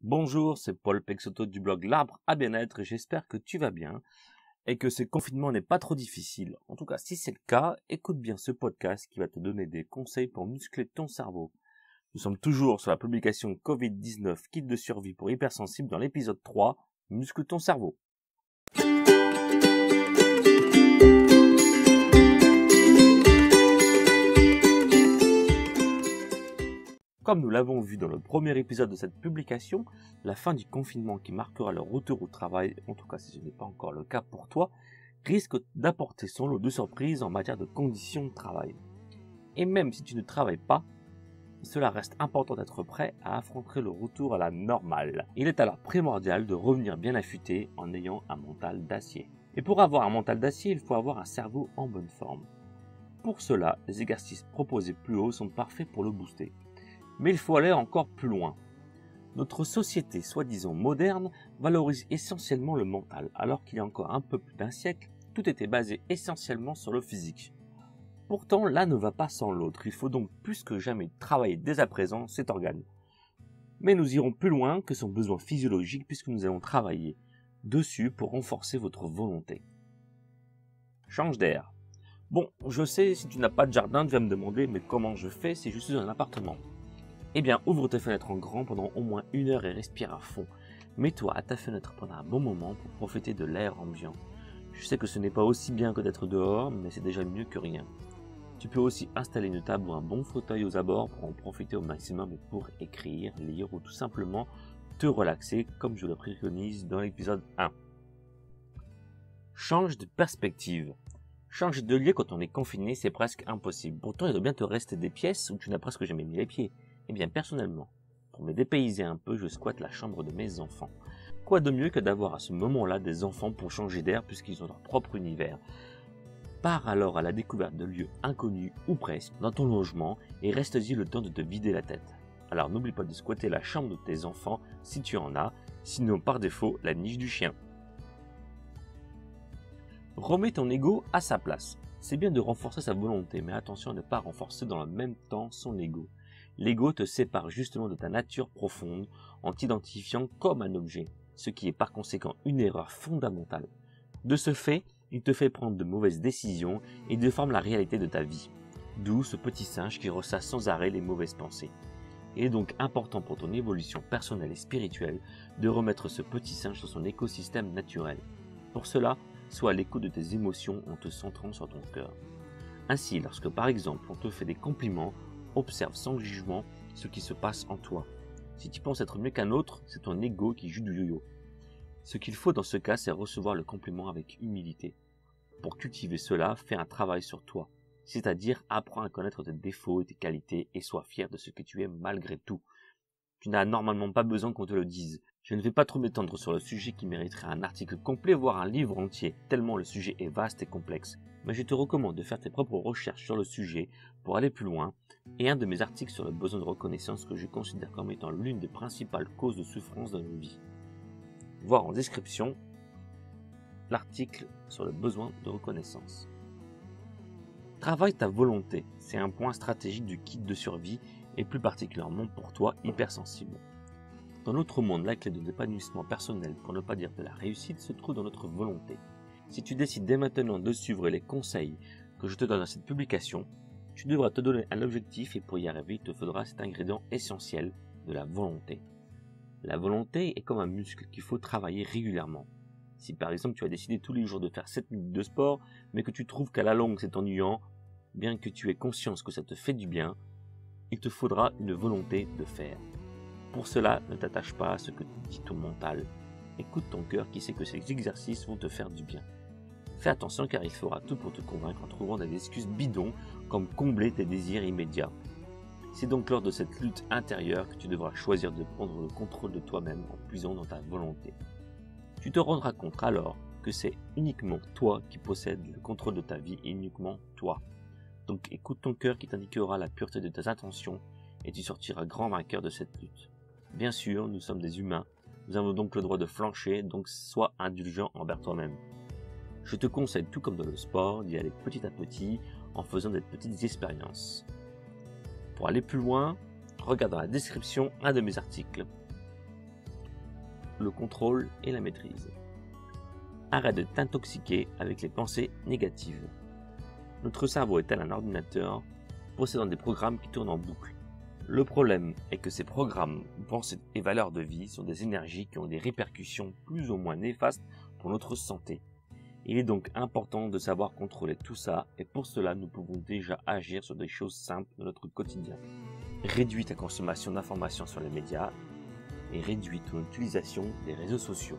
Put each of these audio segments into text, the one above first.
Bonjour, c'est Paul Pexoto du blog L'Arbre à Bien-être et j'espère que tu vas bien et que ce confinement n'est pas trop difficile. En tout cas, si c'est le cas, écoute bien ce podcast qui va te donner des conseils pour muscler ton cerveau. Nous sommes toujours sur la publication Covid-19 Kit de survie pour hypersensibles dans l'épisode 3, Muscle ton cerveau. Comme nous l'avons vu dans le premier épisode de cette publication, la fin du confinement qui marquera le retour au travail, en tout cas si ce n'est pas encore le cas pour toi, risque d'apporter son lot de surprises en matière de conditions de travail. Et même si tu ne travailles pas, cela reste important d'être prêt à affronter le retour à la normale. Il est alors primordial de revenir bien affûté en ayant un mental d'acier. Et pour avoir un mental d'acier, il faut avoir un cerveau en bonne forme. Pour cela, les exercices proposés plus haut sont parfaits pour le booster. Mais il faut aller encore plus loin. Notre société, soi-disant moderne, valorise essentiellement le mental, alors qu'il y a encore un peu plus d'un siècle, tout était basé essentiellement sur le physique. Pourtant, l'un ne va pas sans l'autre, il faut donc plus que jamais travailler dès à présent cet organe. Mais nous irons plus loin que son besoin physiologique puisque nous allons travailler dessus pour renforcer votre volonté. Change d'air. Bon, je sais, si tu n'as pas de jardin, tu vas me demander, mais comment je fais si je suis dans un appartement ? Eh bien, ouvre tes fenêtres en grand pendant au moins 1 heure et respire à fond. Mets-toi à ta fenêtre pendant un bon moment pour profiter de l'air ambiant. Je sais que ce n'est pas aussi bien que d'être dehors, mais c'est déjà mieux que rien. Tu peux aussi installer une table ou un bon fauteuil aux abords pour en profiter au maximum et pour écrire, lire ou tout simplement te relaxer comme je le préconise dans l'épisode 1. Change de perspective. Changer de lieu quand on est confiné, c'est presque impossible. Pourtant, il doit bien te rester des pièces où tu n'as presque jamais mis les pieds. Eh bien, personnellement, pour me dépayser un peu, je squatte la chambre de mes enfants. Quoi de mieux que d'avoir à ce moment-là des enfants pour changer d'air puisqu'ils ont leur propre univers. Pars alors à la découverte de lieux inconnus ou presque dans ton logement et reste-y le temps de te vider la tête. Alors n'oublie pas de squatter la chambre de tes enfants si tu en as, sinon par défaut la niche du chien. Remets ton ego à sa place. C'est bien de renforcer sa volonté, mais attention à ne pas renforcer dans le même temps son ego. L'ego te sépare justement de ta nature profonde en t'identifiant comme un objet, ce qui est par conséquent une erreur fondamentale. De ce fait, il te fait prendre de mauvaises décisions et déforme la réalité de ta vie. D'où ce petit singe qui ressasse sans arrêt les mauvaises pensées. Il est donc important pour ton évolution personnelle et spirituelle de remettre ce petit singe dans son écosystème naturel. Pour cela, sois à l'écoute de tes émotions en te centrant sur ton cœur. Ainsi, lorsque par exemple on te fait des compliments, observe sans jugement ce qui se passe en toi. Si tu penses être mieux qu'un autre, c'est ton ego qui joue du yo-yo. Ce qu'il faut dans ce cas, c'est recevoir le compliment avec humilité. Pour cultiver cela, fais un travail sur toi. C'est-à-dire, apprends à connaître tes défauts et tes qualités et sois fier de ce que tu es malgré tout. Tu n'as normalement pas besoin qu'on te le dise. Je ne vais pas trop m'étendre sur le sujet qui mériterait un article complet, voire un livre entier, tellement le sujet est vaste et complexe. Mais je te recommande de faire tes propres recherches sur le sujet pour aller plus loin, et un de mes articles sur le besoin de reconnaissance que je considère comme étant l'une des principales causes de souffrance dans nos vies. Voir en description l'article sur le besoin de reconnaissance. Travaille ta volonté, c'est un point stratégique du kit de survie et plus particulièrement pour toi hypersensible. Dans notre monde, la clé de l'épanouissement personnel, pour ne pas dire de la réussite, se trouve dans notre volonté. Si tu décides dès maintenant de suivre les conseils que je te donne dans cette publication, tu devras te donner un objectif et pour y arriver, il te faudra cet ingrédient essentiel de la volonté. La volonté est comme un muscle qu'il faut travailler régulièrement. Si par exemple tu as décidé tous les jours de faire 7 minutes de sport, mais que tu trouves qu'à la longue c'est ennuyant, bien que tu aies conscience que ça te fait du bien, il te faudra une volonté de faire. Pour cela, ne t'attache pas à ce que te dit ton mental. Écoute ton cœur qui sait que ces exercices vont te faire du bien. Fais attention car il fera tout pour te convaincre en trouvant des excuses bidons comme combler tes désirs immédiats. C'est donc lors de cette lutte intérieure que tu devras choisir de prendre le contrôle de toi-même en puisant dans ta volonté. Tu te rendras compte alors que c'est uniquement toi qui possèdes le contrôle de ta vie et uniquement toi. Donc écoute ton cœur qui t'indiquera la pureté de tes intentions et tu sortiras grand vainqueur de cette lutte. Bien sûr, nous sommes des humains, nous avons donc le droit de flancher, donc sois indulgent envers toi-même. Je te conseille, tout comme dans le sport, d'y aller petit à petit en faisant des petites expériences. Pour aller plus loin, regarde dans la description un de mes articles. le contrôle et la maîtrise. Arrête de t'intoxiquer avec les pensées négatives. Notre cerveau est tel un ordinateur possédant des programmes qui tournent en boucle. Le problème est que ces programmes, pensées et valeurs de vie sont des énergies qui ont des répercussions plus ou moins néfastes pour notre santé. Il est donc important de savoir contrôler tout ça et pour cela nous pouvons déjà agir sur des choses simples de notre quotidien. Réduis ta consommation d'informations sur les médias et réduis ton utilisation des réseaux sociaux.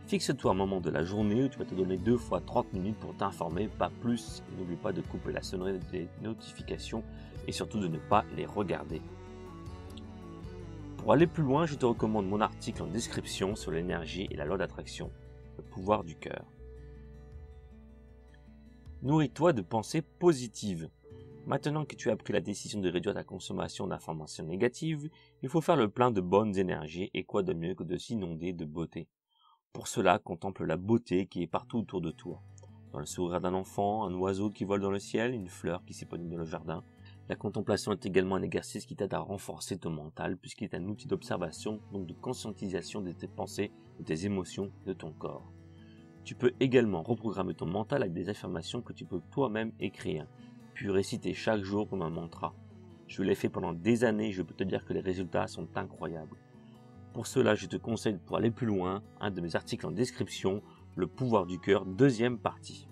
Fixe-toi un moment de la journée où tu vas te donner 2 fois 30 minutes pour t'informer, pas plus. N'oublie pas de couper la sonnerie des notifications et surtout de ne pas les regarder. Pour aller plus loin, je te recommande mon article en description sur l'énergie et la loi d'attraction, le pouvoir du cœur. Nourris-toi de pensées positives. Maintenant que tu as pris la décision de réduire ta consommation d'informations négatives, il faut faire le plein de bonnes énergies et quoi de mieux que de s'inonder de beauté. Pour cela, contemple la beauté qui est partout autour de toi. Dans le sourire d'un enfant, un oiseau qui vole dans le ciel, une fleur qui s'épanouit dans le jardin. La contemplation est également un exercice qui t'aide à renforcer ton mental puisqu'il est un outil d'observation, donc de conscientisation de tes pensées, de tes émotions, de ton corps. Tu peux également reprogrammer ton mental avec des affirmations que tu peux toi-même écrire, puis réciter chaque jour comme un mantra. Je l'ai fait pendant des années et je peux te dire que les résultats sont incroyables. Pour cela, je te conseille, pour aller plus loin, un de mes articles en description, le pouvoir du cœur, deuxième partie.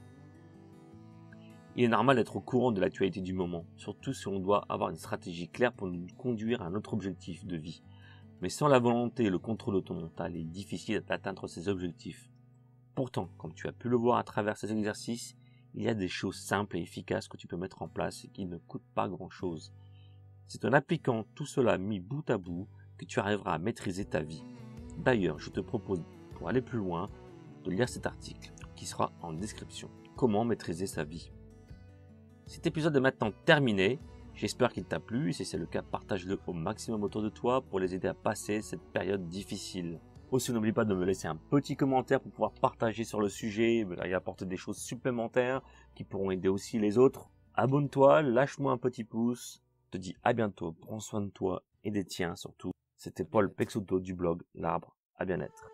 Il est normal d'être au courant de l'actualité du moment, surtout si on doit avoir une stratégie claire pour nous conduire à notre objectif de vie. Mais sans la volonté et le contrôle de ton mental, il est difficile d'atteindre ces objectifs. Pourtant, comme tu as pu le voir à travers ces exercices, il y a des choses simples et efficaces que tu peux mettre en place et qui ne coûtent pas grand-chose. C'est en appliquant tout cela mis bout à bout que tu arriveras à maîtriser ta vie. D'ailleurs, je te propose, pour aller plus loin, de lire cet article qui sera en description. Comment maîtriser sa vie? Cet épisode est maintenant terminé. J'espère qu'il t'a plu et si c'est le cas, partage-le au maximum autour de toi pour les aider à passer cette période difficile. Aussi, n'oublie pas de me laisser un petit commentaire pour pouvoir partager sur le sujet et apporter des choses supplémentaires qui pourront aider aussi les autres. Abonne-toi, lâche-moi un petit pouce. Je te dis à bientôt, prends soin de toi et des tiens surtout. C'était Paul Pexoto du blog L'Arbre à Bien-être.